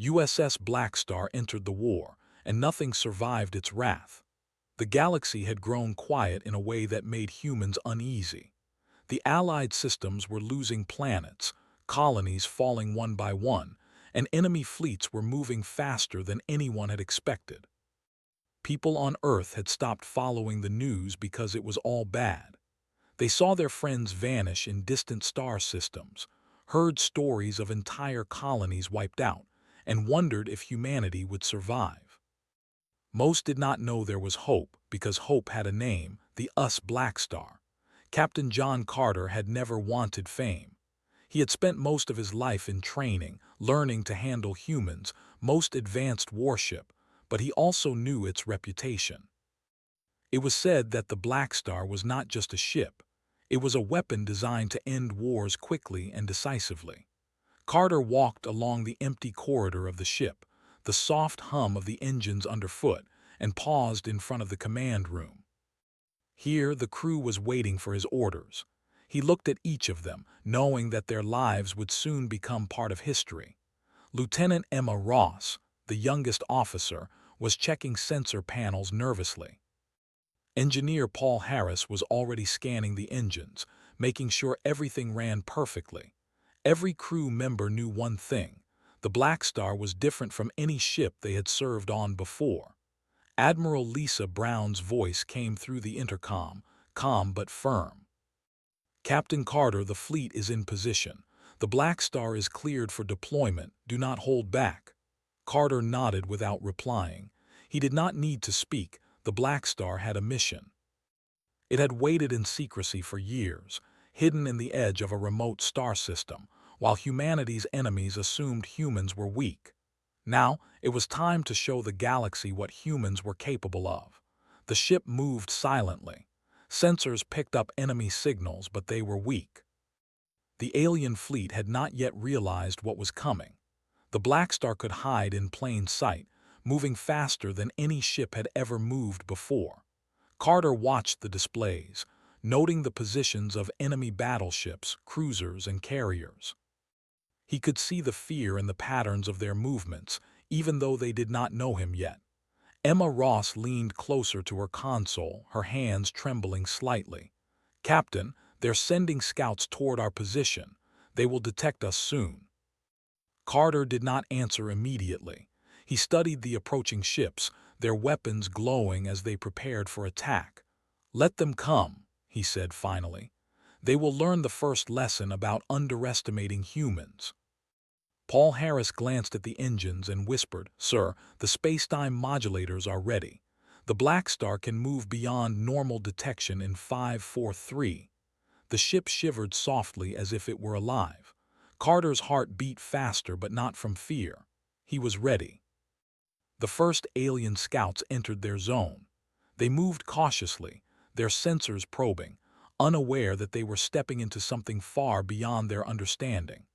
USS Blackstar entered the war, and nothing survived its wrath. The galaxy had grown quiet in a way that made humans uneasy. The Allied systems were losing planets, colonies falling one by one, and enemy fleets were moving faster than anyone had expected. People on Earth had stopped following the news because it was all bad. They saw their friends vanish in distant star systems, heard stories of entire colonies wiped out, and wondered if humanity would survive. Most did not know there was hope because hope had a name, the USS Blackstar. Captain John Carter had never wanted fame. He had spent most of his life in training, learning to handle humans, most advanced warship, but he also knew its reputation. It was said that the Blackstar was not just a ship. It was a weapon designed to end wars quickly and decisively. Carter walked along the empty corridor of the ship, the soft hum of the engines underfoot, and paused in front of the command room. Here, the crew was waiting for his orders. He looked at each of them, knowing that their lives would soon become part of history. Lieutenant Emma Ross, the youngest officer, was checking sensor panels nervously. Engineer Paul Harris was already scanning the engines, making sure everything ran perfectly. Every crew member knew one thing: the Blackstar was different from any ship they had served on before. Admiral Lisa Brown's voice came through the intercom, calm but firm. "Captain Carter, the fleet is in position. The Blackstar is cleared for deployment. Do not hold back." Carter nodded without replying. He did not need to speak. The Blackstar had a mission. It had waited in secrecy for years, hidden in the edge of a remote star system, while humanity's enemies assumed humans were weak. Now, it was time to show the galaxy what humans were capable of. The ship moved silently. Sensors picked up enemy signals, but they were weak. The alien fleet had not yet realized what was coming. The Blackstar could hide in plain sight, moving faster than any ship had ever moved before. Carter watched the displays, noting the positions of enemy battleships, cruisers, and carriers. He could see the fear in the patterns of their movements, even though they did not know him yet. Emma Ross leaned closer to her console, her hands trembling slightly. "Captain, they're sending scouts toward our position. They will detect us soon." Carter did not answer immediately. He studied the approaching ships, their weapons glowing as they prepared for attack. "Let them come," he said finally. "They will learn the first lesson about underestimating humans." Paul Harris glanced at the engines and whispered, "Sir, the space-time modulators are ready. The Blackstar can move beyond normal detection in 543. The ship shivered softly as if it were alive. Carter's heart beat faster, but not from fear. He was ready. The first alien scouts entered their zone. They moved cautiously, their sensors probing, unaware that they were stepping into something far beyond their understanding.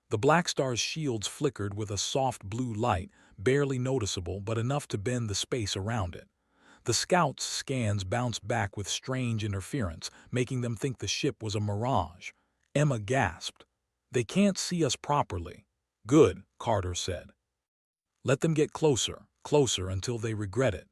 The Blackstar's shields flickered with a soft blue light, barely noticeable but enough to bend the space around it. The scouts' scans bounced back with strange interference, making them think the ship was a mirage. Emma gasped. "They can't see us properly." "Good," Carter said. "Let them get closer, closer until they regret it."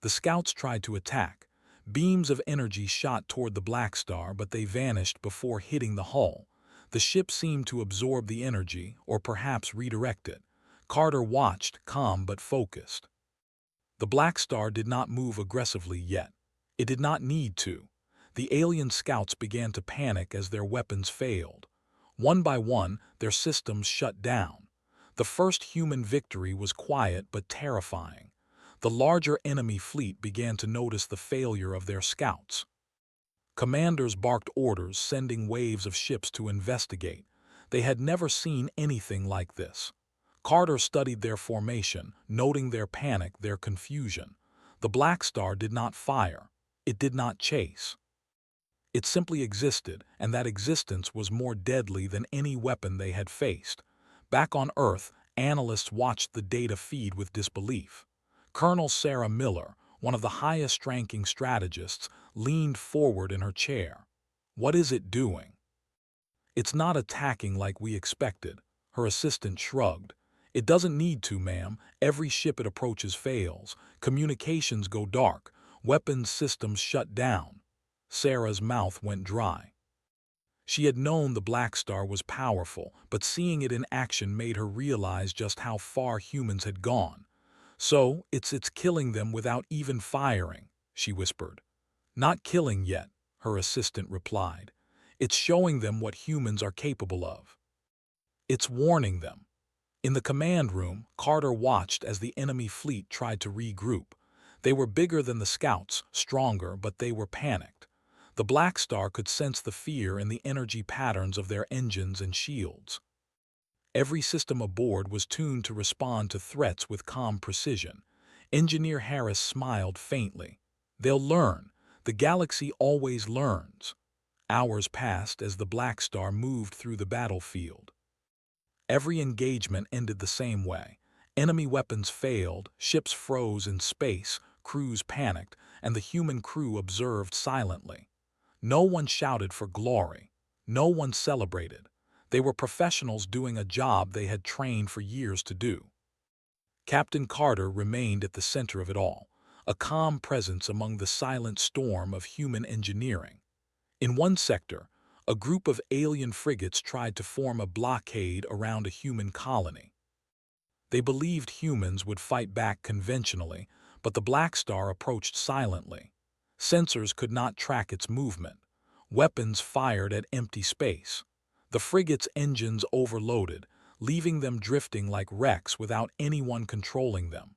The scouts tried to attack. Beams of energy shot toward the Blackstar, but they vanished before hitting the hull. The ship seemed to absorb the energy, or perhaps redirect it. Carter watched, calm but focused. The Blackstar did not move aggressively yet. It did not need to. The alien scouts began to panic as their weapons failed. One by one, their systems shut down. The first human victory was quiet but terrifying. The larger enemy fleet began to notice the failure of their scouts. Commanders barked orders, sending waves of ships to investigate. They had never seen anything like this. Carter studied their formation, noting their panic, their confusion. The Blackstar did not fire. It did not chase. It simply existed, and that existence was more deadly than any weapon they had faced. Back on Earth, analysts watched the data feed with disbelief. Colonel Sarah Miller, one of the highest-ranking strategists, leaned forward in her chair. "What is it doing?" "It's not attacking like we expected," her assistant shrugged. "It doesn't need to, ma'am. Every ship it approaches fails. Communications go dark. Weapons systems shut down." Sarah's mouth went dry. She had known the Blackstar was powerful, but seeing it in action made her realize just how far humans had gone. "So, it's killing them without even firing," she whispered. "Not killing yet," her assistant replied. "It's showing them what humans are capable of. It's warning them." In the command room, Carter watched as the enemy fleet tried to regroup. They were bigger than the scouts, stronger, but they were panicked. The Blackstar could sense the fear in the energy patterns of their engines and shields. Every system aboard was tuned to respond to threats with calm precision. Engineer Harris smiled faintly. "They'll learn. The galaxy always learns." Hours passed as the Blackstar moved through the battlefield. Every engagement ended the same way. Enemy weapons failed, ships froze in space, crews panicked, and the human crew observed silently. No one shouted for glory. No one celebrated. They were professionals doing a job they had trained for years to do. Captain Carter remained at the center of it all, a calm presence among the silent storm of human engineering. In one sector, a group of alien frigates tried to form a blockade around a human colony. They believed humans would fight back conventionally, but the Blackstar approached silently. Sensors could not track its movement. Weapons fired at empty space. The frigate's engines overloaded, leaving them drifting like wrecks without anyone controlling them.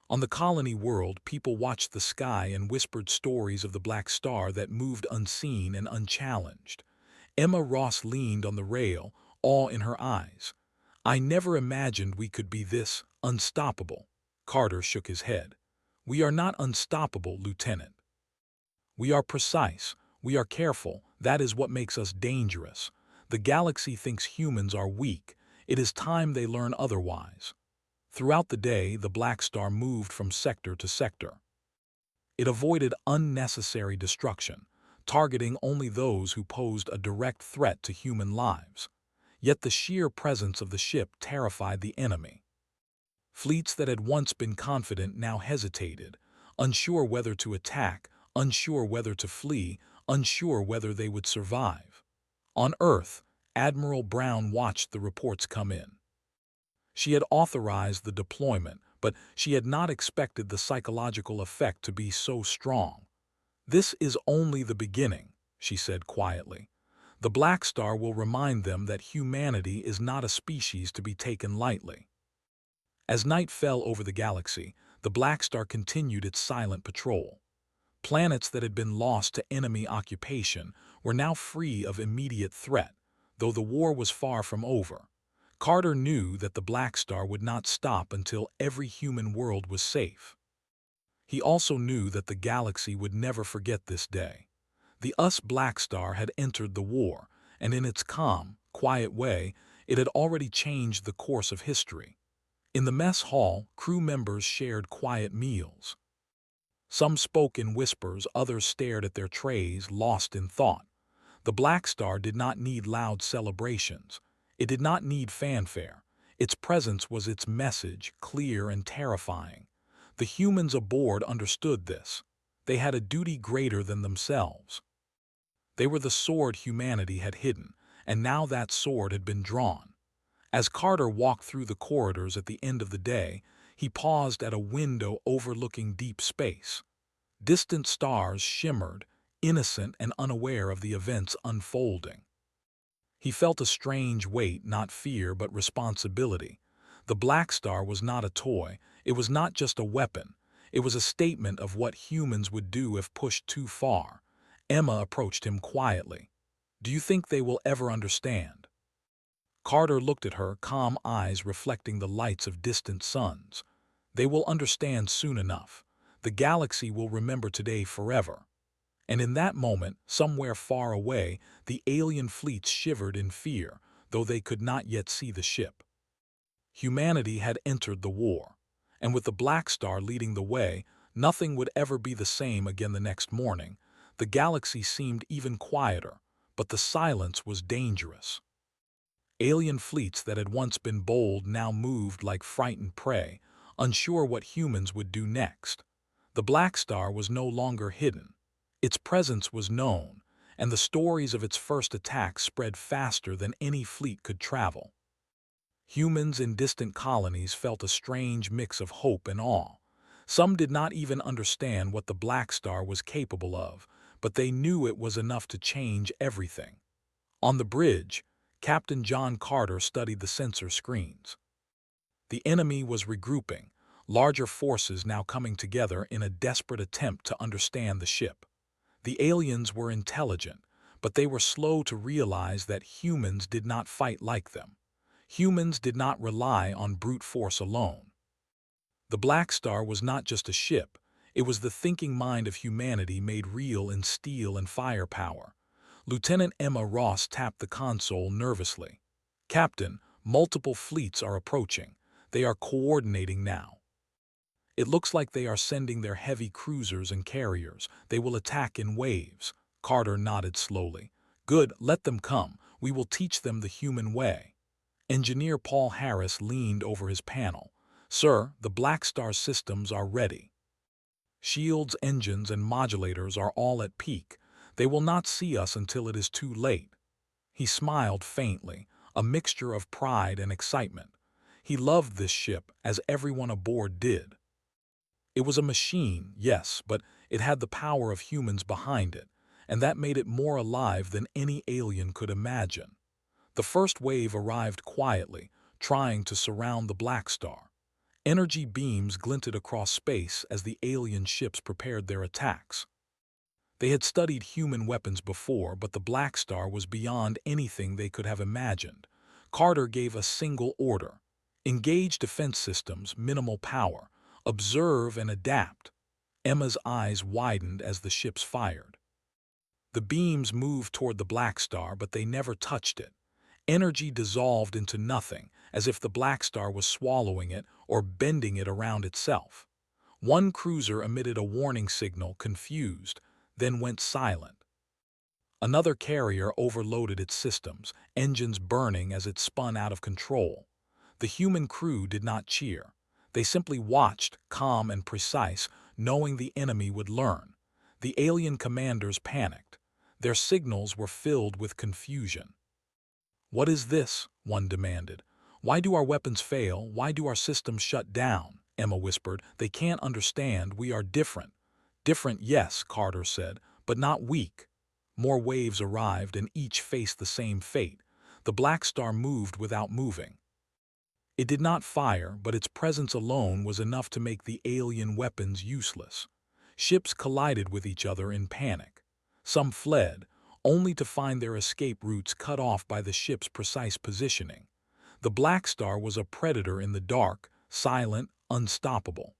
On the colony world, people watched the sky and whispered stories of the Black Star that moved unseen and unchallenged. Emma Ross leaned on the rail, awe in her eyes. "I never imagined we could be this unstoppable." Carter shook his head. "We are not unstoppable, Lieutenant. We are precise. We are careful. That is what makes us dangerous. The galaxy thinks humans are weak. It is time they learn otherwise." Throughout the day, the Blackstar moved from sector to sector. It avoided unnecessary destruction, targeting only those who posed a direct threat to human lives. Yet the sheer presence of the ship terrified the enemy. Fleets that had once been confident now hesitated, unsure whether to attack, unsure whether to flee, unsure whether they would survive. On Earth, Admiral Brown watched the reports come in. She had authorized the deployment, but she had not expected the psychological effect to be so strong. "This is only the beginning," she said quietly. "The Blackstar will remind them that humanity is not a species to be taken lightly." As night fell over the galaxy, the Blackstar continued its silent patrol. Planets that had been lost to enemy occupation were now free of immediate threat, though the war was far from over. Carter knew that the Blackstar would not stop until every human world was safe. He also knew that the galaxy would never forget this day. The US Blackstar had entered the war, and in its calm, quiet way, it had already changed the course of history. In the mess hall, crew members shared quiet meals. Some spoke in whispers, others stared at their trays, lost in thought. The Blackstar did not need loud celebrations. It did not need fanfare. Its presence was its message, clear and terrifying. The humans aboard understood this. They had a duty greater than themselves. They were the sword humanity had hidden, and now that sword had been drawn. As Carter walked through the corridors at the end of the day, he paused at a window overlooking deep space. Distant stars shimmered, innocent and unaware of the events unfolding. He felt a strange weight, not fear but responsibility. The Blackstar was not a toy, it was not just a weapon. It was a statement of what humans would do if pushed too far. Emma approached him quietly. "Do you think they will ever understand?" Carter looked at her, calm eyes reflecting the lights of distant suns. "They will understand soon enough. The galaxy will remember today forever." And in that moment, somewhere far away, the alien fleets shivered in fear, though they could not yet see the ship. Humanity had entered the war, and with the Blackstar leading the way, nothing would ever be the same again the next morning. The galaxy seemed even quieter, but the silence was dangerous. Alien fleets that had once been bold now moved like frightened prey, unsure what humans would do next. The Blackstar was no longer hidden. Its presence was known, and the stories of its first attack spread faster than any fleet could travel. Humans in distant colonies felt a strange mix of hope and awe. Some did not even understand what the Blackstar was capable of, but they knew it was enough to change everything. On the bridge, Captain John Carter studied the sensor screens. The enemy was regrouping, larger forces now coming together in a desperate attempt to understand the ship. The aliens were intelligent, but they were slow to realize that humans did not fight like them. Humans did not rely on brute force alone. The Blackstar was not just a ship, it was the thinking mind of humanity made real in steel and firepower. Lieutenant Emma Ross tapped the console nervously. "Captain, multiple fleets are approaching. They are coordinating now. It looks like they are sending their heavy cruisers and carriers. They will attack in waves." Carter nodded slowly. "Good, let them come. We will teach them the human way." Engineer Paul Harris leaned over his panel. "Sir, the Blackstar systems are ready. Shields, engines, and modulators are all at peak. They will not see us until it is too late." He smiled faintly, a mixture of pride and excitement. He loved this ship, as everyone aboard did. It was a machine, yes, but it had the power of humans behind it, and that made it more alive than any alien could imagine. The first wave arrived quietly, trying to surround the Blackstar. Energy beams glinted across space as the alien ships prepared their attacks. They had studied human weapons before, but the Blackstar was beyond anything they could have imagined. Carter gave a single order: engage defense systems, minimal power, observe and adapt. Emma's eyes widened as the ships fired. The beams moved toward the Blackstar, but they never touched it. Energy dissolved into nothing, as if the Blackstar was swallowing it or bending it around itself. One cruiser emitted a warning signal, confused, then went silent. Another carrier overloaded its systems, engines burning as it spun out of control. The human crew did not cheer. They simply watched, calm and precise, knowing the enemy would learn. The alien commanders panicked. Their signals were filled with confusion. "What is this?" one demanded. "Why do our weapons fail? Why do our systems shut down?" Emma whispered. "They can't understand. We are different." "Different, yes," Carter said, "but not weak." More waves arrived, and each faced the same fate. The Blackstar moved without moving. It did not fire, but its presence alone was enough to make the alien weapons useless. Ships collided with each other in panic. Some fled, only to find their escape routes cut off by the ship's precise positioning. The Blackstar was a predator in the dark, silent, unstoppable.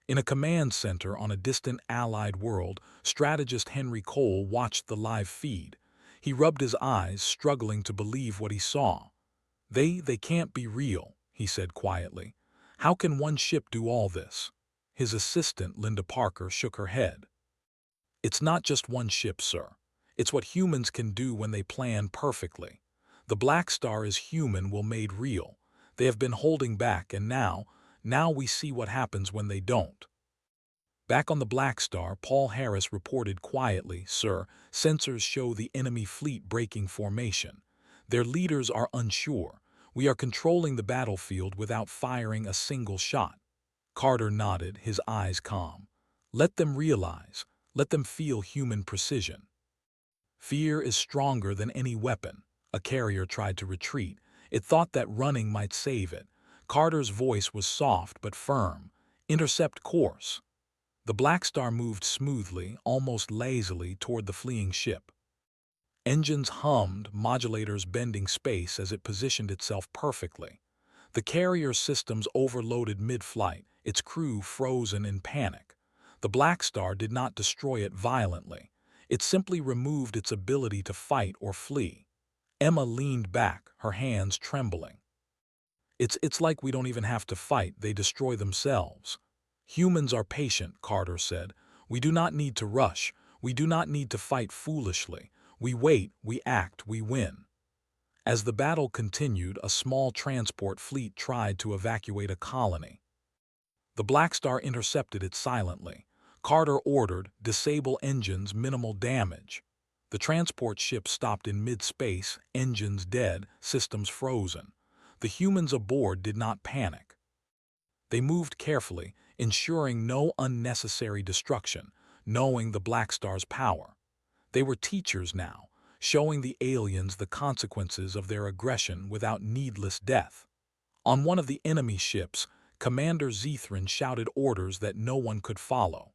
In a command center on a distant Allied world, strategist Henry Cole watched the live feed. He rubbed his eyes, struggling to believe what he saw. They can't be real," he said quietly. "How can one ship do all this?" His assistant, Linda Parker, shook her head. "It's not just one ship, sir. It's what humans can do when they plan perfectly. The Blackstar is human will made real. They have been holding back, and now we see what happens when they don't." Back on the Blackstar, Paul Harris reported quietly, "Sir, sensors show the enemy fleet breaking formation. Their leaders are unsure. We are controlling the battlefield without firing a single shot." Carter nodded, his eyes calm. "Let them realize. Let them feel human precision." "Fear is stronger than any weapon." A carrier tried to retreat. It thought that running might save it. Carter's voice was soft but firm. "Intercept course." The Blackstar moved smoothly, almost lazily, toward the fleeing ship. Engines hummed, modulators bending space as it positioned itself perfectly. The carrier's systems overloaded mid-flight, its crew frozen in panic. The Blackstar did not destroy it violently. It simply removed its ability to fight or flee. Emma leaned back, her hands trembling. It's like we don't even have to fight, they destroy themselves." "Humans are patient," Carter said. "We do not need to rush. We do not need to fight foolishly. We wait, we act, we win." As the battle continued, a small transport fleet tried to evacuate a colony. The Blackstar intercepted it silently. Carter ordered, "Disable engines, minimal damage." The transport ship stopped in mid-space, engines dead, systems frozen. The humans aboard did not panic. They moved carefully, ensuring no unnecessary destruction, knowing the Blackstar's power. They were teachers now, showing the aliens the consequences of their aggression without needless death. On one of the enemy ships, Commander Zethrin shouted orders that no one could follow.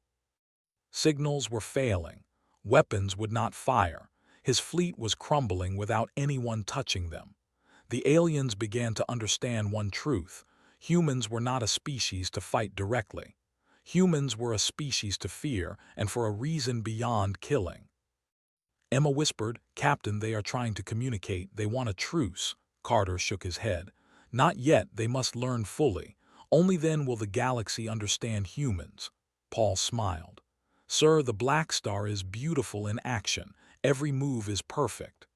Signals were failing. Weapons would not fire. His fleet was crumbling without anyone touching them. The aliens began to understand one truth: humans were not a species to fight directly. Humans were a species to fear, and for a reason beyond killing. Emma whispered, "Captain, they are trying to communicate. They want a truce." Carter shook his head. "Not yet, they must learn fully. Only then will the galaxy understand humans." Paul smiled. "Sir, the Blackstar is beautiful in action. Every move is perfect.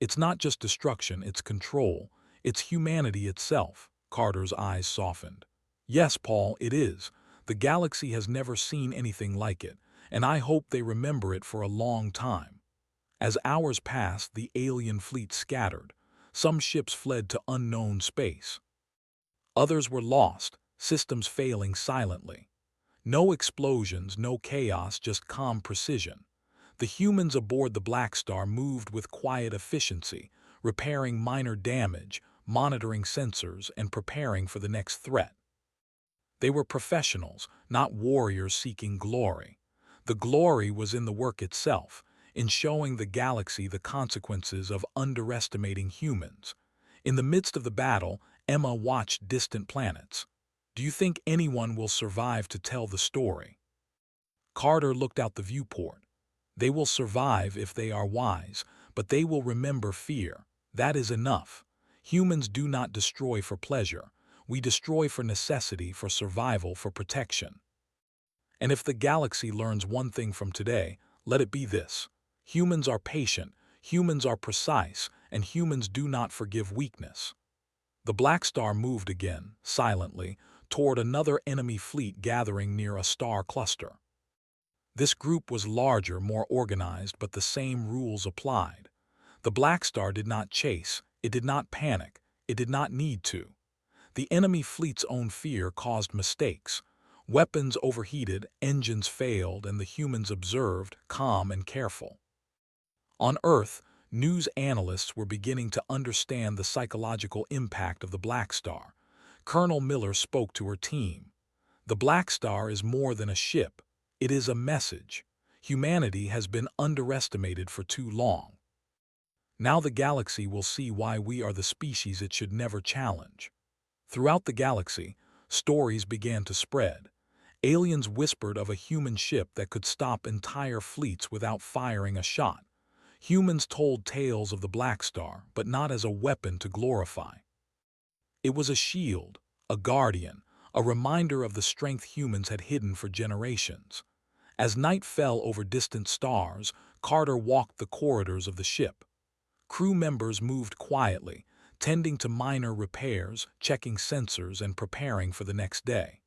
It's not just destruction, it's control. It's humanity itself." Carter's eyes softened. "Yes, Paul, it is. The galaxy has never seen anything like it, and I hope they remember it for a long time." As hours passed, the alien fleet scattered. Some ships fled to unknown space. Others were lost, systems failing silently. No explosions, no chaos, just calm precision. The humans aboard the Blackstar moved with quiet efficiency, repairing minor damage, monitoring sensors, and preparing for the next threat. They were professionals, not warriors seeking glory. The glory was in the work itself, in showing the galaxy the consequences of underestimating humans. In the midst of the battle, Emma watched distant planets. "Do you think anyone will survive to tell the story?" Carter looked out the viewport. "They will survive if they are wise, but they will remember fear. That is enough. Humans do not destroy for pleasure. We destroy for necessity, for survival, for protection." And if the galaxy learns one thing from today, let it be this: humans are patient, humans are precise, and humans do not forgive weakness. The Blackstar moved again, silently, toward another enemy fleet gathering near a star cluster. This group was larger, more organized, but the same rules applied. The Blackstar did not chase, it did not panic, it did not need to. The enemy fleet's own fear caused mistakes. Weapons overheated, engines failed, and the humans observed, calm and careful. On Earth, news analysts were beginning to understand the psychological impact of the Blackstar. Colonel Miller spoke to her team. "The Blackstar is more than a ship. It is a message. Humanity has been underestimated for too long. Now the galaxy will see why we are the species it should never challenge." Throughout the galaxy, stories began to spread. Aliens whispered of a human ship that could stop entire fleets without firing a shot. Humans told tales of the Blackstar, but not as a weapon to glorify. It was a shield, a guardian, a reminder of the strength humans had hidden for generations. As night fell over distant stars, Carter walked the corridors of the ship. Crew members moved quietly, tending to minor repairs, checking sensors, and preparing for the next day.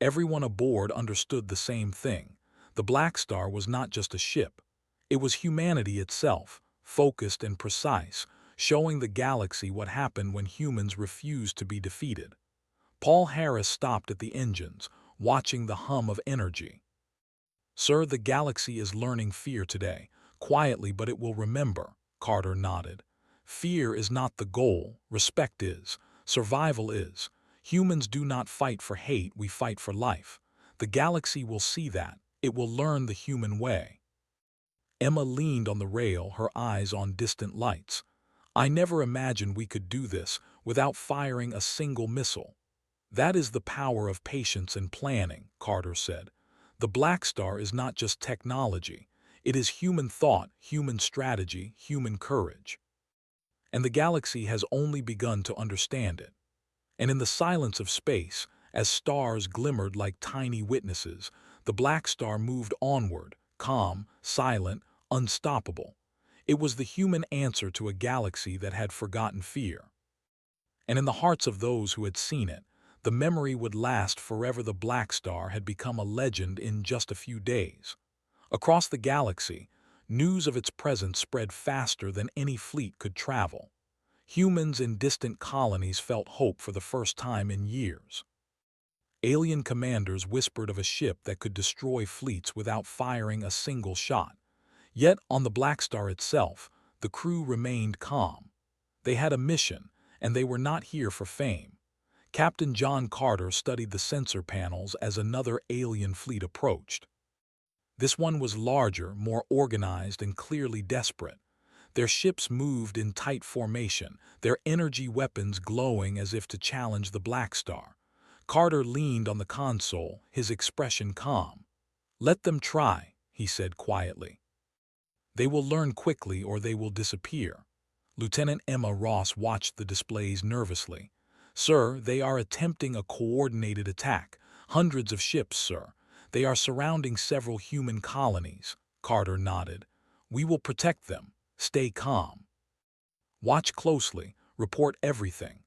Everyone aboard understood the same thing. The Blackstar was not just a ship. It was humanity itself, focused and precise, showing the galaxy what happened when humans refused to be defeated. Paul Harris stopped at the engines, watching the hum of energy. "Sir, the galaxy is learning fear today, quietly, but it will remember." Carter nodded. "Fear is not the goal, respect is, survival is. Humans do not fight for hate, we fight for life. The galaxy will see that, it will learn the human way." Emma leaned on the rail, her eyes on distant lights. "I never imagined we could do this without firing a single missile." "That is the power of patience and planning," Carter said. "The Blackstar is not just technology. It is human thought, human strategy, human courage. And the galaxy has only begun to understand it." And in the silence of space, as stars glimmered like tiny witnesses, the Blackstar moved onward, calm, silent, unstoppable. It was the human answer to a galaxy that had forgotten fear. And in the hearts of those who had seen it, the memory would last forever. The Black Star had become a legend in just a few days. Across the galaxy, news of its presence spread faster than any fleet could travel. Humans in distant colonies felt hope for the first time in years. Alien commanders whispered of a ship that could destroy fleets without firing a single shot. Yet, on the Black Star itself, the crew remained calm. They had a mission, and they were not here for fame. Captain John Carter studied the sensor panels as another alien fleet approached. This one was larger, more organized, and clearly desperate. Their ships moved in tight formation, their energy weapons glowing as if to challenge the Black Star. Carter leaned on the console, his expression calm. "Let them try," he said quietly. "They will learn quickly or they will disappear." Lieutenant Emma Ross watched the displays nervously. "Sir, they are attempting a coordinated attack. Hundreds of ships, sir. They are surrounding several human colonies." Carter nodded. "We will protect them. Stay calm. Watch closely. Report everything."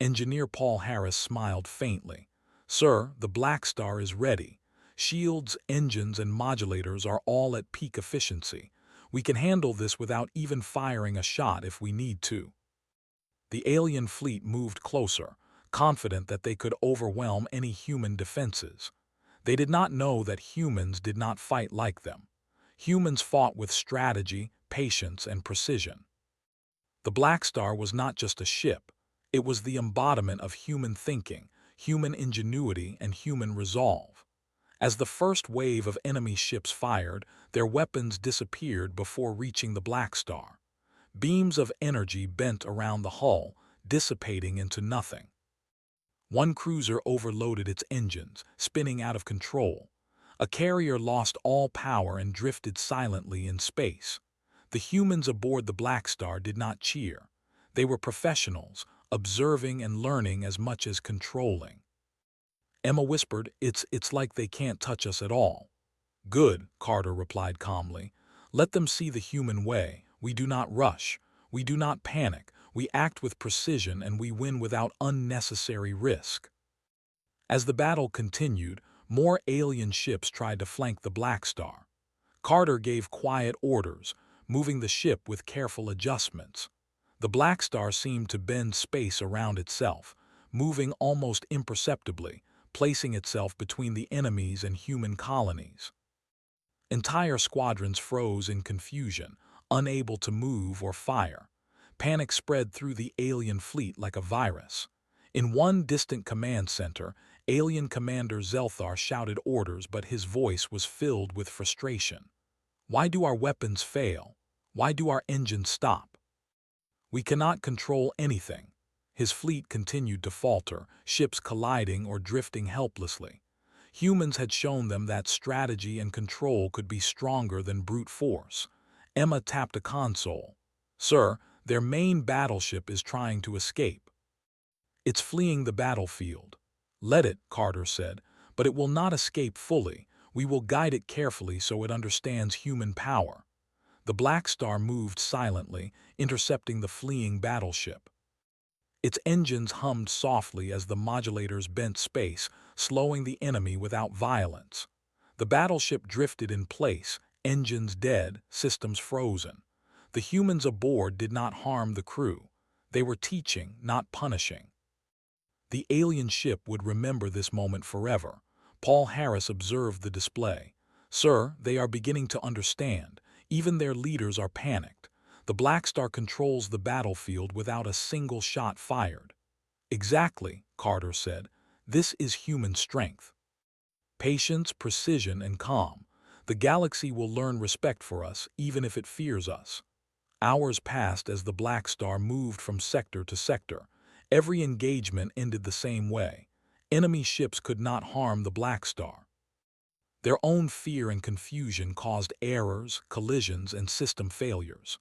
Engineer Paul Harris smiled faintly. "Sir, the Black Star is ready. Shields, engines, and modulators are all at peak efficiency. We can handle this without even firing a shot if we need to." The alien fleet moved closer, confident that they could overwhelm any human defenses. They did not know that humans did not fight like them. Humans fought with strategy, patience, and precision. The Black Star was not just a ship. It was the embodiment of human thinking, human ingenuity, and human resolve. As the first wave of enemy ships fired, their weapons disappeared before reaching the Black Star. Beams of energy bent around the hull, dissipating into nothing. One cruiser overloaded its engines, spinning out of control. A carrier lost all power and drifted silently in space. The humans aboard the Black Star did not cheer. They were professionals, observing and learning as much as controlling. Emma whispered, It's like they can't touch us at all." "Good," Carter replied calmly. "Let them see the human way. We do not rush. We do not panic. We act with precision and we win without unnecessary risk." As the battle continued, more alien ships tried to flank the Black Star. Carter gave quiet orders, moving the ship with careful adjustments. The Black Star seemed to bend space around itself, moving almost imperceptibly, placing itself between the enemies and human colonies. Entire squadrons froze in confusion, unable to move or fire. Panic spread through the alien fleet like a virus. In one distant command center, alien Commander Zelthar shouted orders, but his voice was filled with frustration. "Why do our weapons fail? Why do our engines stop? We cannot control anything." His fleet continued to falter, ships colliding or drifting helplessly. Humans had shown them that strategy and control could be stronger than brute force. Emma tapped a console. "Sir, their main battleship is trying to escape. It's fleeing the battlefield." "Let it," Carter said, "but it will not escape fully. We will guide it carefully so it understands human power." The Black Star moved silently, intercepting the fleeing battleship. Its engines hummed softly as the modulators bent space, slowing the enemy without violence. The battleship drifted in place, engines dead, systems frozen. The humans aboard did not harm the crew. They were teaching, not punishing. The alien ship would remember this moment forever. Paul Harris observed the display. "Sir, they are beginning to understand. Even their leaders are panicked. The Black Star controls the battlefield without a single shot fired." "Exactly," Carter said. "This is human strength. Patience, precision, and calm. The galaxy will learn respect for us, even if it fears us." Hours passed as the Black Star moved from sector to sector. Every engagement ended the same way. Enemy ships could not harm the Black Star. Their own fear and confusion caused errors, collisions, and system failures.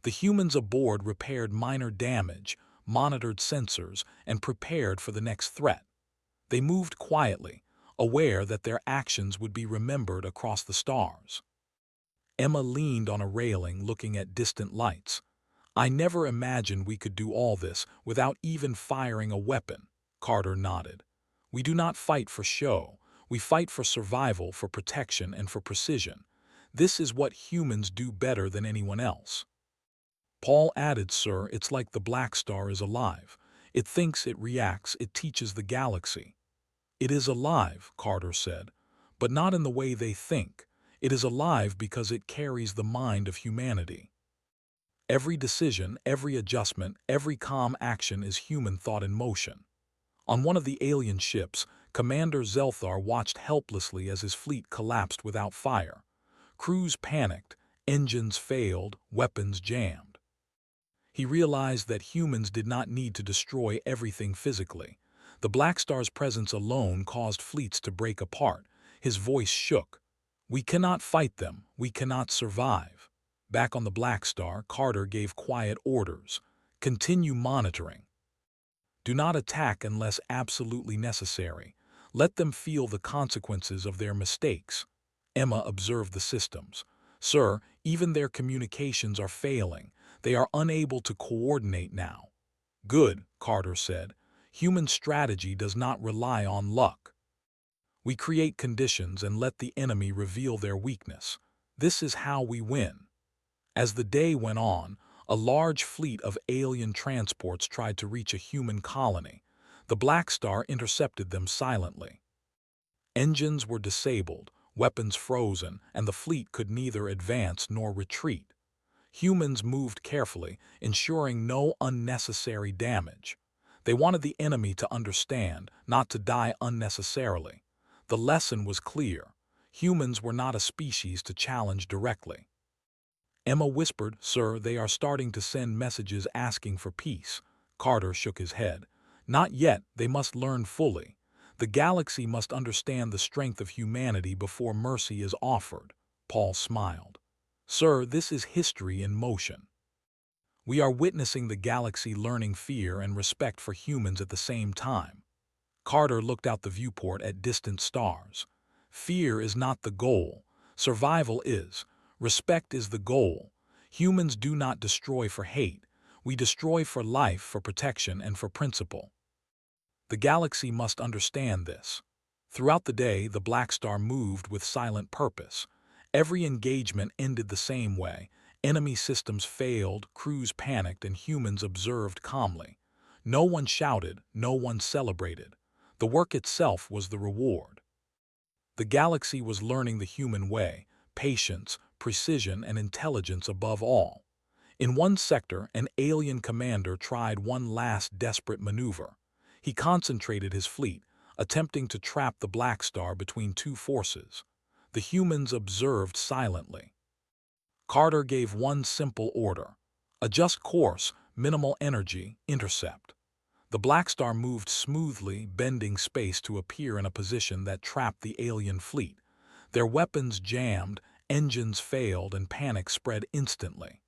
The humans aboard repaired minor damage, monitored sensors, and prepared for the next threat. They moved quietly, aware that their actions would be remembered across the stars. Emma leaned on a railing looking at distant lights. I never imagined we could do all this without even firing a weapon. Carter nodded. We do not fight for show. We fight for survival, for protection, and for precision. This is what humans do better than anyone else. Paul added, Sir, it's like the Blackstar is alive. It thinks, it reacts, it teaches the galaxy. It is alive, Carter said, but not in the way they think. It is alive because it carries the mind of humanity. Every decision, every adjustment, every calm action is human thought in motion. On one of the alien ships, Commander Zelthar watched helplessly as his fleet collapsed without fire. Crews panicked, engines failed, weapons jammed. He realized that humans did not need to destroy everything physically. The Blackstar's presence alone caused fleets to break apart. His voice shook. We cannot fight them. We cannot survive. Back on the Blackstar, Carter gave quiet orders. Continue monitoring. Do not attack unless absolutely necessary. Let them feel the consequences of their mistakes. Emma observed the systems. Sir, even their communications are failing. They are unable to coordinate now. Good, Carter said. Human strategy does not rely on luck. We create conditions and let the enemy reveal their weakness. This is how we win. As the day went on, a large fleet of alien transports tried to reach a human colony. The Blackstar intercepted them silently. Engines were disabled, weapons frozen, and the fleet could neither advance nor retreat. Humans moved carefully, ensuring no unnecessary damage. They wanted the enemy to understand, not to die unnecessarily. The lesson was clear. Humans were not a species to challenge directly. Emma whispered, Sir, they are starting to send messages asking for peace. Carter shook his head. Not yet, they must learn fully. The galaxy must understand the strength of humanity before mercy is offered. Paul smiled. Sir, this is history in motion. We are witnessing the galaxy learning fear and respect for humans at the same time. Carter looked out the viewport at distant stars. Fear is not the goal. Survival is. Respect is the goal. Humans do not destroy for hate. We destroy for life, for protection, and for principle. The galaxy must understand this. Throughout the day, the Blackstar moved with silent purpose. Every engagement ended the same way. Enemy systems failed, crews panicked, and humans observed calmly. No one shouted, no one celebrated. The work itself was the reward. The galaxy was learning the human way, patience, precision, and intelligence above all. In one sector, an alien commander tried one last desperate maneuver. He concentrated his fleet, attempting to trap the Blackstar between two forces. The humans observed silently. Carter gave one simple order. Adjust course, minimal energy, intercept. The Blackstar moved smoothly, bending space to appear in a position that trapped the alien fleet. Their weapons jammed, engines failed, and panic spread instantly.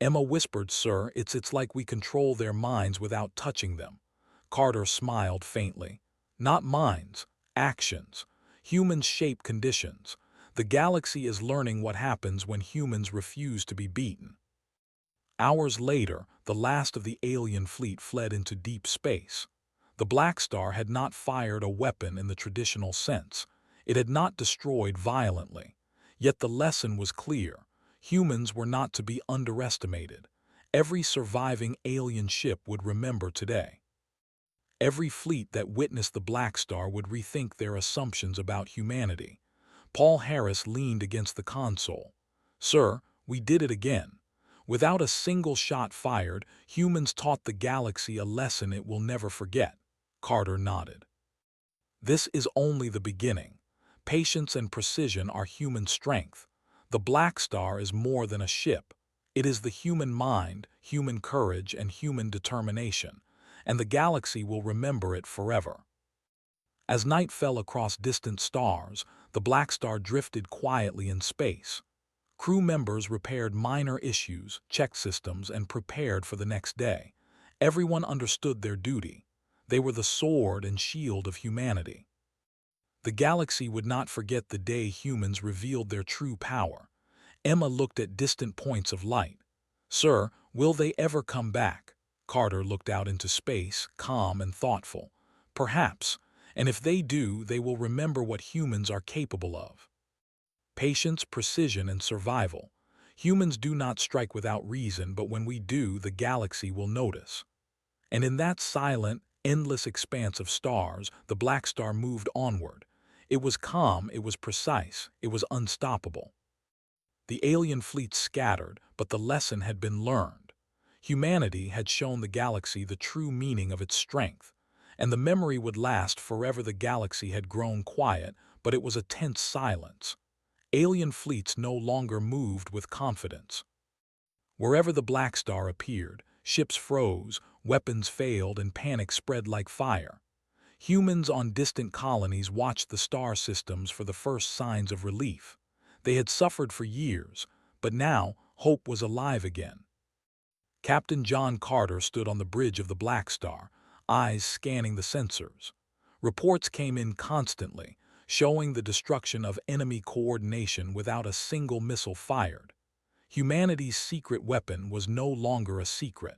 Emma whispered, Sir, it's like we control their minds without touching them. Carter smiled faintly. Not minds, actions. Humans shape conditions. The galaxy is learning what happens when humans refuse to be beaten. Hours later, the last of the alien fleet fled into deep space. The Blackstar had not fired a weapon in the traditional sense. It had not destroyed violently. Yet the lesson was clear. Humans were not to be underestimated. Every surviving alien ship would remember today. Every fleet that witnessed the Blackstar would rethink their assumptions about humanity. Paul Harris leaned against the console. Sir, we did it again. Without a single shot fired, humans taught the galaxy a lesson it will never forget. Carter nodded. This is only the beginning. Patience and precision are human strength. The Blackstar is more than a ship. It is the human mind, human courage, and human determination, and the galaxy will remember it forever. As night fell across distant stars, the Blackstar drifted quietly in space. Crew members repaired minor issues, checked systems, and prepared for the next day. Everyone understood their duty. They were the sword and shield of humanity. The galaxy would not forget the day humans revealed their true power. Emma looked at distant points of light. Sir, will they ever come back? Carter looked out into space, calm and thoughtful. Perhaps, and if they do, they will remember what humans are capable of. Patience, precision, and survival. Humans do not strike without reason, but when we do, the galaxy will notice. And in that silent, endless expanse of stars, the Black Star moved onward. It was calm, it was precise, it was unstoppable. The alien fleet scattered, but the lesson had been learned. Humanity had shown the galaxy the true meaning of its strength, and the memory would last forever. The galaxy had grown quiet, but it was a tense silence. Alien fleets no longer moved with confidence. Wherever the Black Star appeared, ships froze, weapons failed, and panic spread like fire. Humans on distant colonies watched the star systems for the first signs of relief. They had suffered for years, but now hope was alive again. Captain John Carter stood on the bridge of the Black Star, eyes scanning the sensors. Reports came in constantly, showing the destruction of enemy coordination without a single missile fired. Humanity's secret weapon was no longer a secret.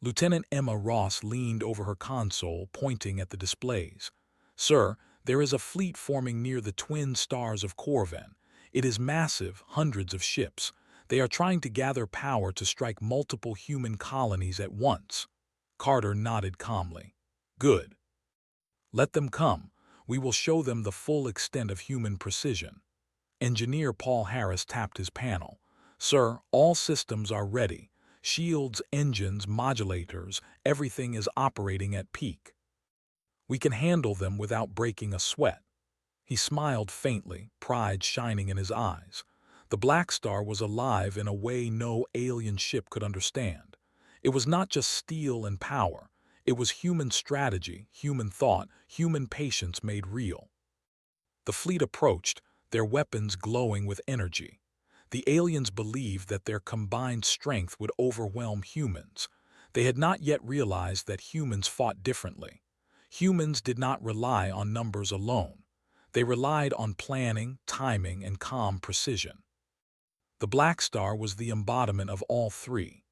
Lieutenant Emma Ross leaned over her console, pointing at the displays. Sir, there is a fleet forming near the twin stars of Corvan. It is massive, hundreds of ships. They are trying to gather power to strike multiple human colonies at once. Carter nodded calmly. Good. Let them come. We will show them the full extent of human precision. Engineer Paul Harris tapped his panel. Sir, all systems are ready. Shields, engines, modulators, everything is operating at peak. We can handle them without breaking a sweat. He smiled faintly, pride shining in his eyes. The Black Star was alive in a way no alien ship could understand. It was not just steel and power. It was human strategy, human thought, human patience made real. The fleet approached, their weapons glowing with energy. The aliens believed that their combined strength would overwhelm humans. They had not yet realized that humans fought differently. Humans did not rely on numbers alone. They relied on planning, timing, and calm precision. The Black Star was the embodiment of all three.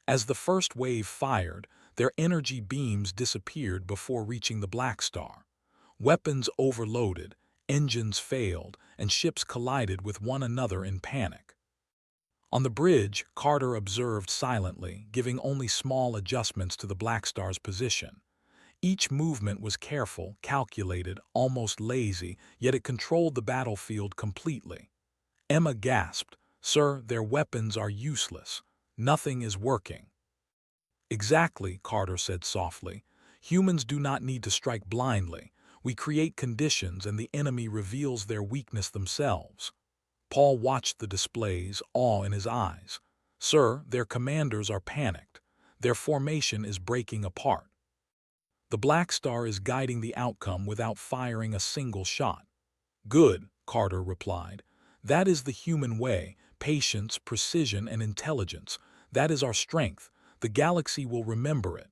As the first wave fired, their energy beams disappeared before reaching the Black Star. Weapons overloaded, engines failed, and ships collided with one another in panic. On the bridge, Carter observed silently, giving only small adjustments to the Black Star's position. Each movement was careful, calculated, almost lazy, yet it controlled the battlefield completely. Emma gasped, Sir, their weapons are useless. Nothing is working. Exactly, Carter said softly. Humans do not need to strike blindly. We create conditions and the enemy reveals their weakness themselves. Paul watched the displays, awe in his eyes. Sir, their commanders are panicked. Their formation is breaking apart. The Black Star is guiding the outcome without firing a single shot. Good, Carter replied. That is the human way, patience, precision, and intelligence. That is our strength. The galaxy will remember it.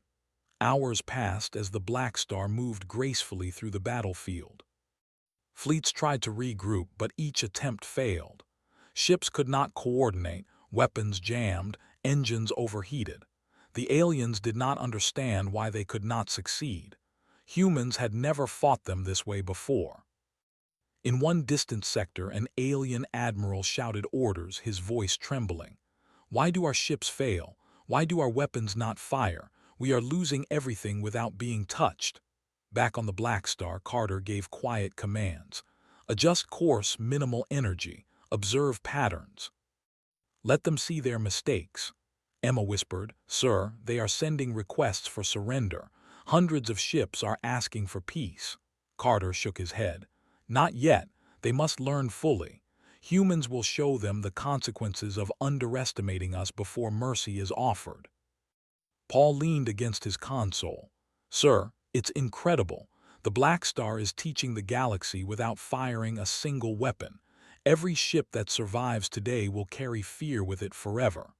Hours passed as the Black Star moved gracefully through the battlefield. Fleets tried to regroup, but each attempt failed. Ships could not coordinate, weapons jammed, engines overheated. The aliens did not understand why they could not succeed. Humans had never fought them this way before. In one distant sector, an alien admiral shouted orders, his voice trembling. Why do our ships fail? Why do our weapons not fire? We are losing everything without being touched. Back on the Black Star, Carter gave quiet commands. Adjust course, minimal energy. Observe patterns. Let them see their mistakes. Emma whispered, Sir, they are sending requests for surrender. Hundreds of ships are asking for peace. Carter shook his head. Not yet. They must learn fully. Humans will show them the consequences of underestimating us before mercy is offered. Paul leaned against his console. Sir, it's incredible. The Black Star is teaching the galaxy without firing a single weapon. Every ship that survives today will carry fear with it forever.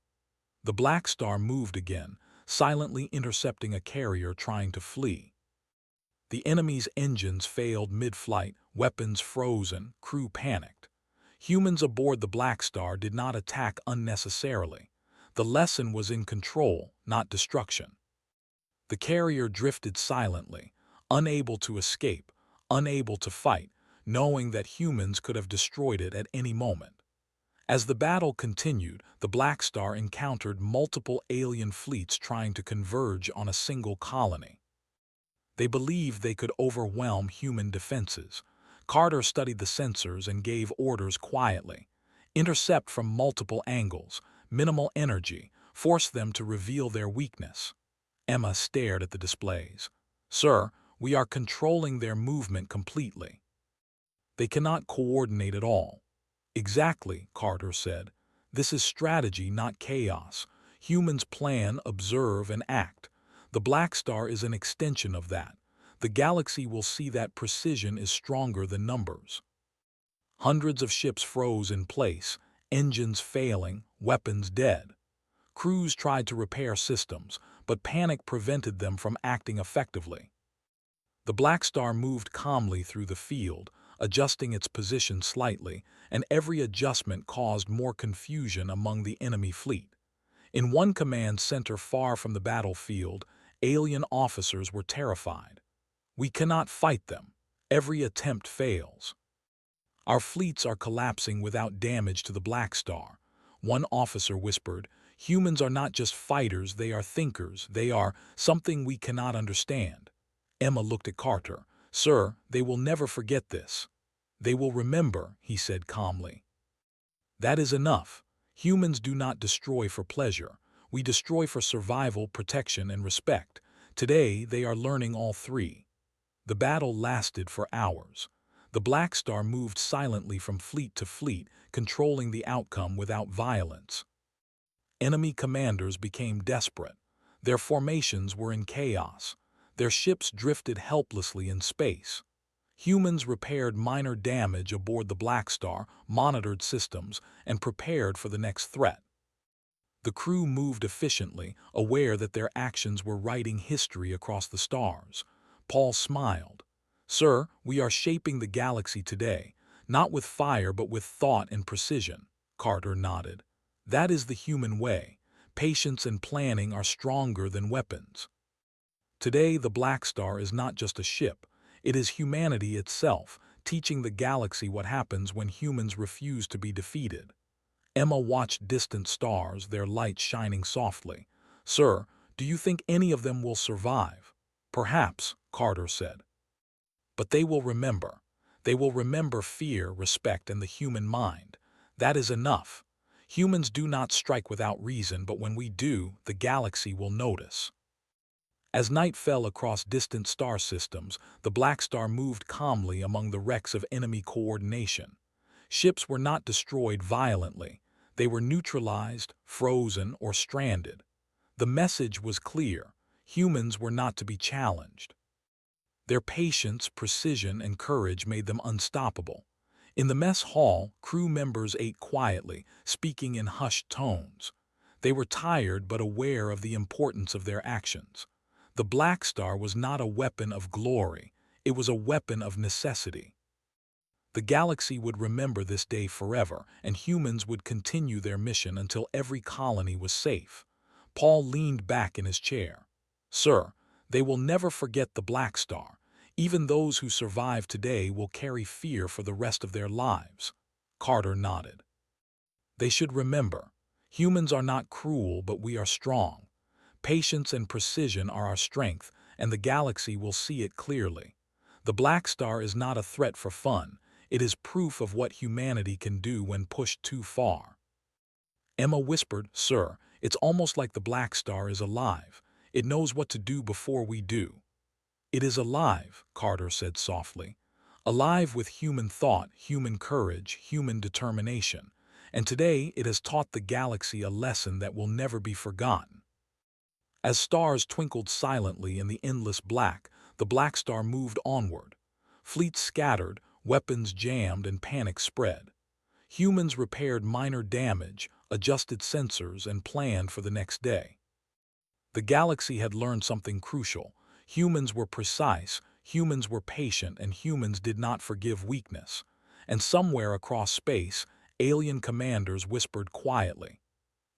The Black Star moved again, silently intercepting a carrier trying to flee. The enemy's engines failed mid-flight, weapons frozen, crew panicked. Humans aboard the Blackstar did not attack unnecessarily. The lesson was in control, not destruction. The carrier drifted silently, unable to escape, unable to fight, knowing that humans could have destroyed it at any moment. As the battle continued, the Blackstar encountered multiple alien fleets trying to converge on a single colony. They believed they could overwhelm human defenses. Carter studied the sensors and gave orders quietly. Intercept from multiple angles, minimal energy, force them to reveal their weakness. Emma stared at the displays. Sir, we are controlling their movement completely. They cannot coordinate at all. Exactly, Carter said. This is strategy, not chaos. Humans plan, observe, and act. The Blackstar is an extension of that. The galaxy will see that precision is stronger than numbers. Hundreds of ships froze in place, engines failing, weapons dead. Crews tried to repair systems, but panic prevented them from acting effectively. The Blackstar moved calmly through the field, adjusting its position slightly, and every adjustment caused more confusion among the enemy fleet. In one command center far from the battlefield, alien officers were terrified. We cannot fight them. Every attempt fails. Our fleets are collapsing without damage to the Blackstar. One officer whispered, humans are not just fighters, they are thinkers. They are something we cannot understand. Emma looked at Carter. Sir, they will never forget this. They will remember, he said calmly. That is enough. Humans do not destroy for pleasure. We destroy for survival, protection, and respect. Today, they are learning all three. The battle lasted for hours. The Blackstar moved silently from fleet to fleet, controlling the outcome without violence. Enemy commanders became desperate. Their formations were in chaos. Their ships drifted helplessly in space. Humans repaired minor damage aboard the Blackstar, monitored systems, and prepared for the next threat. The crew moved efficiently, aware that their actions were writing history across the stars. Paul smiled. Sir, we are shaping the galaxy today, not with fire but with thought and precision. Carter nodded. That is the human way. Patience and planning are stronger than weapons. Today, the Blackstar is not just a ship. It is humanity itself, teaching the galaxy what happens when humans refuse to be defeated. Emma watched distant stars, their light shining softly. Sir, do you think any of them will survive? Perhaps, Carter said. But they will remember. They will remember fear, respect, and the human mind. That is enough. Humans do not strike without reason, but when we do, the galaxy will notice. As night fell across distant star systems, the Blackstar moved calmly among the wrecks of enemy coordination. Ships were not destroyed violently. They were neutralized, frozen, or stranded. The message was clear. Humans were not to be challenged. Their patience, precision, and courage made them unstoppable. In the mess hall, crew members ate quietly, speaking in hushed tones. They were tired but aware of the importance of their actions. The Blackstar was not a weapon of glory. It was a weapon of necessity. The galaxy would remember this day forever, and humans would continue their mission until every colony was safe. Paul leaned back in his chair. Sir, they will never forget the Blackstar. Even those who survive today will carry fear for the rest of their lives. Carter nodded. They should remember. Humans are not cruel, but we are strong. Patience and precision are our strength, and the galaxy will see it clearly. The Blackstar is not a threat for fun. It is proof of what humanity can do when pushed too far. Emma whispered, Sir, it's almost like the Blackstar is alive. It knows what to do before we do. It is alive, Carter said softly. Alive with human thought, human courage, human determination. And today it has taught the galaxy a lesson that will never be forgotten. As stars twinkled silently in the endless black, the Blackstar moved onward. Fleets scattered, weapons jammed, and panic spread. Humans repaired minor damage, adjusted sensors, and planned for the next day. The galaxy had learned something crucial. Humans were precise, humans were patient, and humans did not forgive weakness. and somewhere across space, alien commanders whispered quietly,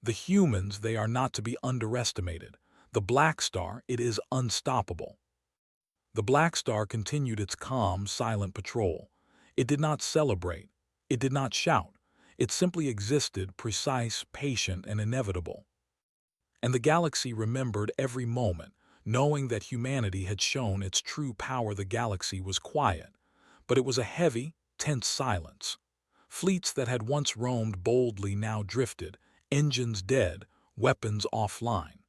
"The humans, they are not to be underestimated. The Blackstar, it is unstoppable." The Blackstar continued its calm, silent patrol. It did not celebrate. It did not shout. It simply existed, precise, patient, and inevitable. And the galaxy remembered every moment, knowing that humanity had shown its true power. The galaxy was quiet, but it was a heavy, tense silence. Fleets that had once roamed boldly now drifted, engines dead, weapons offline.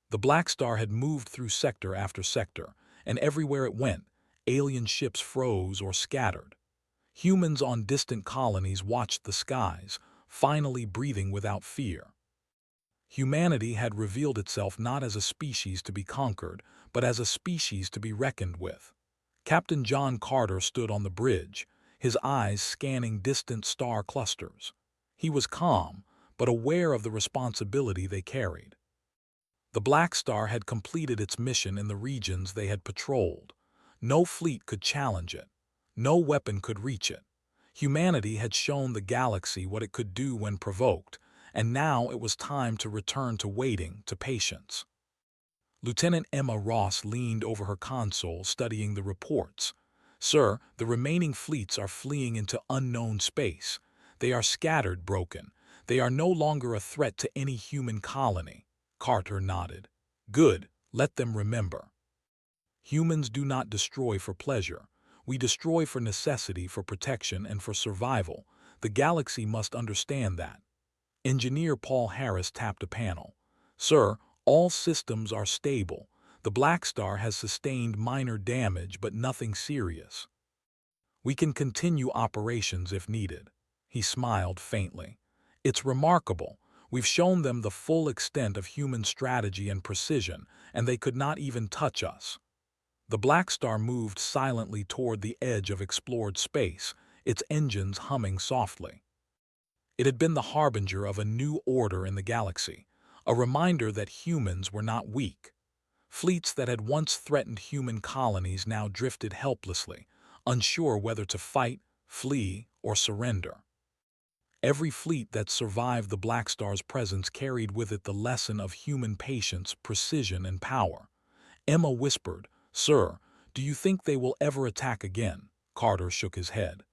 The Blackstar had moved through sector after sector, and everywhere it went, alien ships froze or scattered. Humans on distant colonies watched the skies, finally breathing without fear. Humanity had revealed itself not as a species to be conquered, but as a species to be reckoned with. Captain John Carter stood on the bridge, his eyes scanning distant star clusters. He was calm, but aware of the responsibility they carried. The Blackstar had completed its mission in the regions they had patrolled. No fleet could challenge it. No weapon could reach it. Humanity had shown the galaxy what it could do when provoked, and now it was time to return to waiting, to patience. Lieutenant Emma Ross leaned over her console, studying the reports. "Sir, the remaining fleets are fleeing into unknown space. They are scattered, broken. They are no longer a threat to any human colony." Carter nodded. "Good, let them remember. Humans do not destroy for pleasure. We destroy for necessity, for protection, and for survival. The galaxy must understand that." Engineer Paul Harris tapped a panel. "Sir, all systems are stable. The Blackstar has sustained minor damage, but nothing serious. We can continue operations if needed." He smiled faintly. "It's remarkable. We've shown them the full extent of human strategy and precision, and they could not even touch us." The Blackstar moved silently toward the edge of explored space, its engines humming softly. It had been the harbinger of a new order in the galaxy, a reminder that humans were not weak. Fleets that had once threatened human colonies now drifted helplessly, unsure whether to fight, flee, or surrender. Every fleet that survived the Blackstar's presence carried with it the lesson of human patience, precision, and power. Emma whispered, "Sir, do you think they will ever attack again?" Carter shook his head.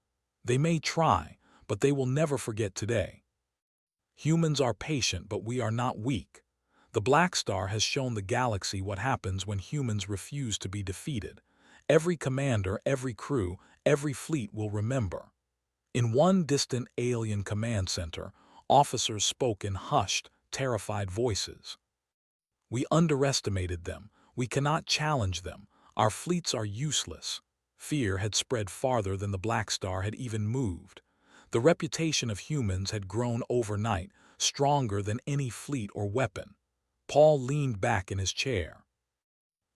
"They may try, but they will never forget today. Humans are patient, but we are not weak. The Blackstar has shown the galaxy what happens when humans refuse to be defeated. Every commander, every crew, every fleet will remember." In one distant alien command center, officers spoke in hushed, terrified voices. "We underestimated them. We cannot challenge them. Our fleets are useless." Fear had spread farther than the Blackstar had even moved. The reputation of humans had grown overnight, stronger than any fleet or weapon. Paul leaned back in his chair.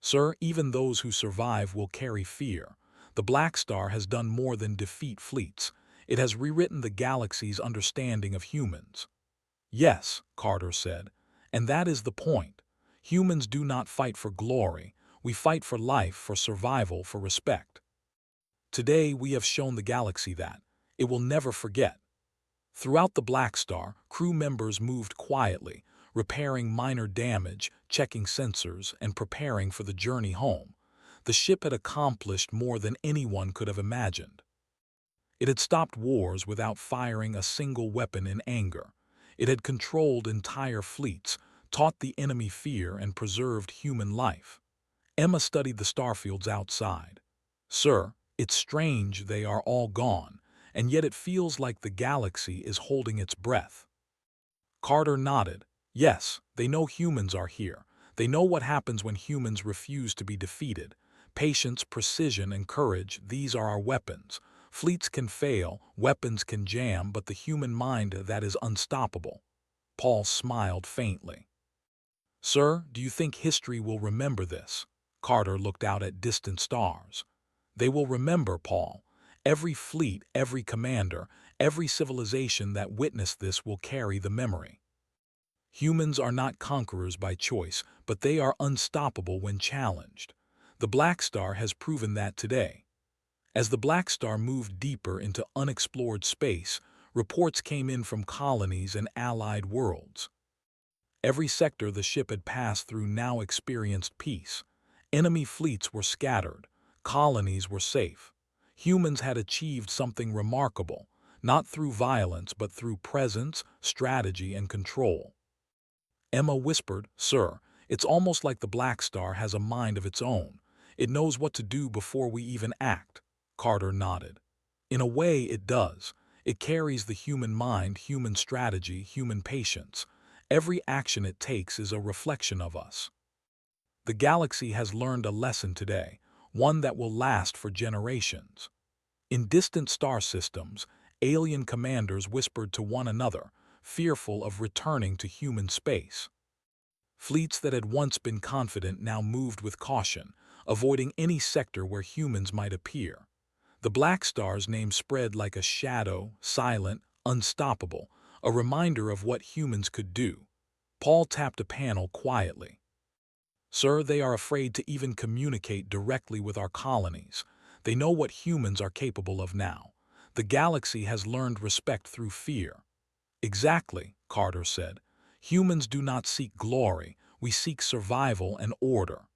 "Sir, even those who survive will carry fear. The Blackstar has done more than defeat fleets. It has rewritten the galaxy's understanding of humans." "Yes," Carter said, "and that is the point. Humans do not fight for glory. We fight for life, for survival, for respect. Today we have shown the galaxy that. It will never forget." Throughout the Blackstar, crew members moved quietly, repairing minor damage, checking sensors, and preparing for the journey home. The ship had accomplished more than anyone could have imagined. It had stopped wars without firing a single weapon in anger. It had controlled entire fleets, taught the enemy fear, and preserved human life. Emma studied the starfields outside. "Sir, it's strange they are all gone, and yet it feels like the galaxy is holding its breath." Carter nodded. "Yes, they know humans are here. They know what happens when humans refuse to be defeated. Patience, precision, and courage, these are our weapons. Fleets can fail, weapons can jam, but the human mind, that is unstoppable." Paul smiled faintly. "Sir, do you think history will remember this?" Carter looked out at distant stars. "They will remember, Paul. Every fleet, every commander, every civilization that witnessed this will carry the memory. Humans are not conquerors by choice, but they are unstoppable when challenged. The Blackstar has proven that today." As the Blackstar moved deeper into unexplored space, reports came in from colonies and allied worlds. Every sector the ship had passed through now experienced peace. Enemy fleets were scattered. Colonies were safe. Humans had achieved something remarkable, not through violence but through presence, strategy, and control. Emma whispered, "Sir, it's almost like the Blackstar has a mind of its own. It knows what to do before we even act." Carter nodded. "In a way, it does. It carries the human mind, human strategy, human patience. Every action it takes is a reflection of us. The galaxy has learned a lesson today, one that will last for generations." In distant star systems, alien commanders whispered to one another, fearful of returning to human space. Fleets that had once been confident now moved with caution, avoiding any sector where humans might appear. The Black Star's name spread like a shadow, silent, unstoppable, a reminder of what humans could do. Paul tapped a panel quietly. "Sir, they are afraid to even communicate directly with our colonies. They know what humans are capable of now. The galaxy has learned respect through fear." "Exactly," Carter said. "Humans do not seek glory, we seek survival and order.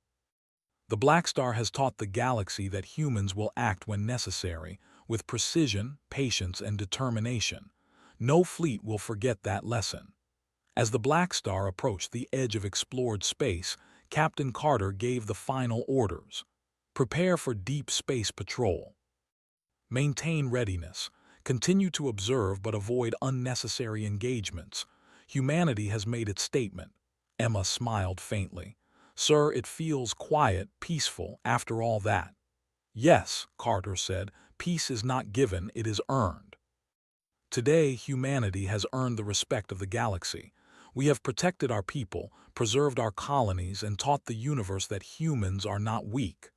The Blackstar has taught the galaxy that humans will act when necessary, with precision, patience, and determination. No fleet will forget that lesson." As the Blackstar approached the edge of explored space, Captain Carter gave the final orders. "Prepare for deep space patrol. Maintain readiness. Continue to observe but avoid unnecessary engagements. Humanity has made its statement." Emma smiled faintly. "Sir, it feels quiet, peaceful, after all that." "Yes," Carter said, "peace is not given, it is earned. Today, humanity has earned the respect of the galaxy. We have protected our people, preserved our colonies, and taught the universe that humans are not weak."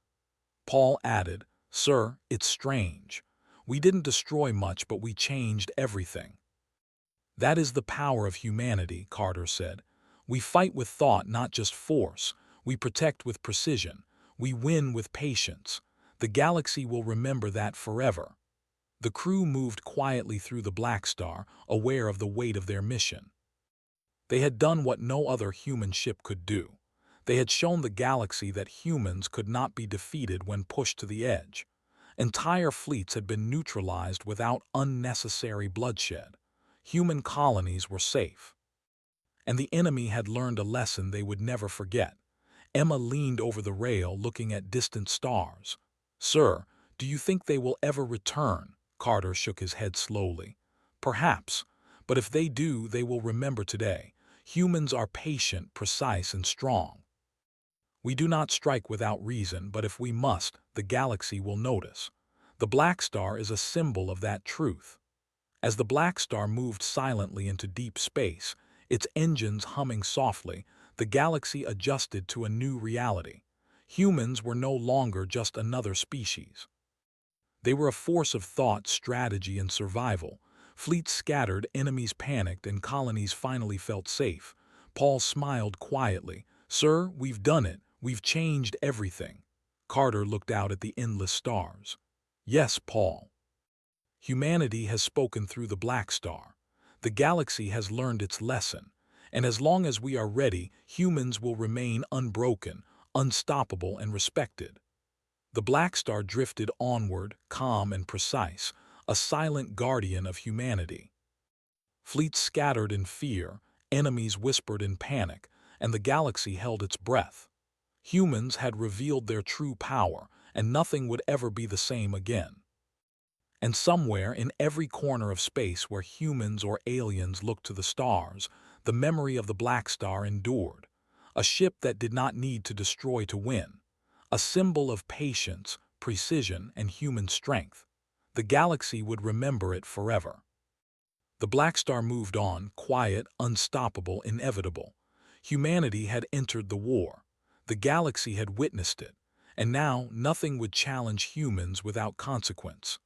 Paul added, "Sir, it's strange. We didn't destroy much, but we changed everything." "That is the power of humanity," Carter said. "We fight with thought, not just force. We protect with precision. We win with patience. The galaxy will remember that forever." The crew moved quietly through the Blackstar, aware of the weight of their mission. They had done what no other human ship could do. They had shown the galaxy that humans could not be defeated when pushed to the edge. Entire fleets had been neutralized without unnecessary bloodshed. Human colonies were safe. And the enemy had learned a lesson they would never forget. Emma leaned over the rail, looking at distant stars. "Sir, do you think they will ever return?" Carter shook his head slowly. "Perhaps, but if they do, they will remember today. Humans are patient, precise, and strong. We do not strike without reason, but if we must, the galaxy will notice. The Black Star is a symbol of that truth." As the Black Star moved silently into deep space, its engines humming softly, the galaxy adjusted to a new reality. Humans were no longer just another species. They were a force of thought, strategy, and survival. Fleets scattered, enemies panicked, and colonies finally felt safe. Paul smiled quietly. "Sir, we've done it. We've changed everything." Carter looked out at the endless stars. "Yes, Paul. Humanity has spoken through the Black Star. The galaxy has learned its lesson. And as long as we are ready, humans will remain unbroken, unstoppable, and respected." The Black Star drifted onward, calm and precise, a silent guardian of humanity. Fleets scattered in fear, enemies whispered in panic, and the galaxy held its breath. Humans had revealed their true power, and nothing would ever be the same again. And somewhere in every corner of space where humans or aliens looked to the stars, the memory of the Black Star endured. A ship that did not need to destroy to win. A symbol of patience, precision, and human strength. The galaxy would remember it forever. The Black Star moved on, quiet, unstoppable, inevitable. Humanity had entered the war. The galaxy had witnessed it, and now nothing would challenge humans without consequence.